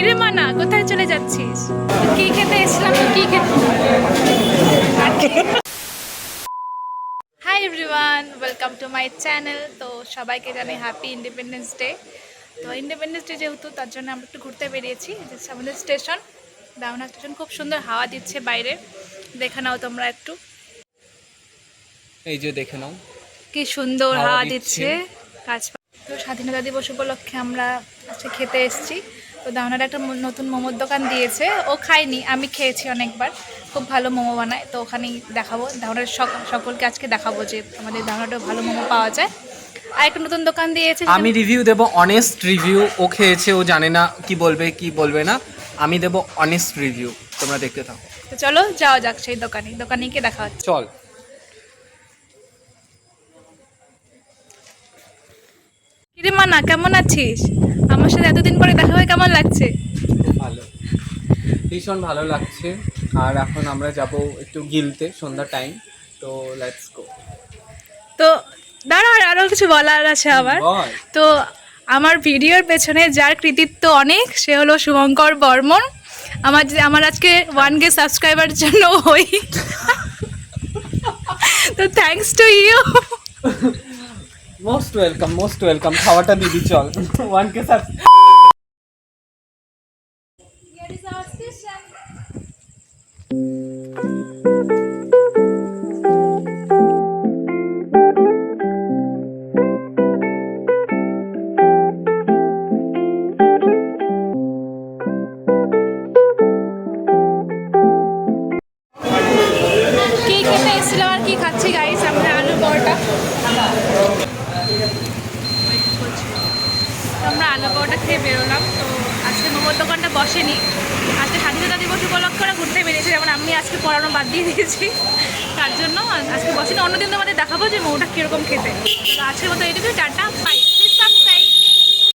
কিরে মানা, কোথায় চলে যাচ্ছিস? কি খেতে এসেছিলাম তো, কি খেতে? Hi everyone, welcome to my channel. তো সবাইকে জানাই হ্যাপি ইন্ডিপেন্ডেন্স ডে। তো ইন্ডিপেন্ডেন্স ডে যেহেতু, তার জন্য আমরা একটু ঘুরতে বেরিয়েছি। আমাদের স্টেশন, দাউনা স্টেশন, খুব সুন্দর হাওয়া দিচ্ছে বাইরে। দেখে নাও তোমরা একটু, এই যে দেখে নাও কি সুন্দর হাওয়া দিচ্ছে গাছপালা। তো স্বাধীনতা দিবস উপলক্ষে আমরা আজকে খেতে এসেছি। তো দাওনার একটা নতুন মোমোর দোকান দিয়েছে, ও খায়নি, আমি খেয়েছি অনেকবার। খুব ভালো মোমো বানায়, তো ওখানেই দেখাবো দাওনার সকলকে আজকে দেখাবো যে আমাদের দাওনাটাও ভালো মোমো পাওয়া যায়। আর একটা নতুন দোকান দিয়েছে, আমি রিভিউ দেব, অনেস্ট রিভিউ। ও খেয়েছে, ও জানে না কি বলবে কি বলবে না। আমি দেব অনেস্ট রিভিউ, তোমরা দেখতে থাকো। তো চলো যাওয়া যাক সেই দোকানে গিয়ে দেখা হচ্ছে। চল। কিরে মানা, কেমন আছিস? আমার সাথে এতদিন পরে দেখা হয়ে কেমন লাগছে? ভালো, ভীষণ ভালো লাগছে। আর এখন আমরা যাব একটু গিলতে, সন্ধ্যা টাইম। তো লেটস গো। তো দাঁড়া, আরও কিছু বলার আছে আবার। তো আমার ভিডিওর পেছনে যার কৃতিত্ব অনেক, সে হলো শুভঙ্কর বর্মন। আমার আজকে 1K সাবস্ক্রাইবার জন্য হই। তো thanks to you. Most welcome, most welcome. খাওয়াটা দিবি, চল। 1K কি খেতে এসেছিলাম আর কি খাচ্ছি গাইস, আমরা আলু পরোটা। তো আমরা আলু পরোটা খেয়ে বেরোলাম। তো আজকে মোমোর দোকানটা বসেনি, আজকে স্বাধীনতা দিবস উপলক্ষে ওরা ঘুরতে বেরিয়েছে। যেমন আমি আজকে পড়ানো বাদ দিয়ে দিয়েছি, তার জন্য আজকে বসেনি। অন্যদিন তোমাদের দেখাবো যে মোমোটা কীরকম খেতে। তো আজকের মতো এইটুকু, টাটা, বাই।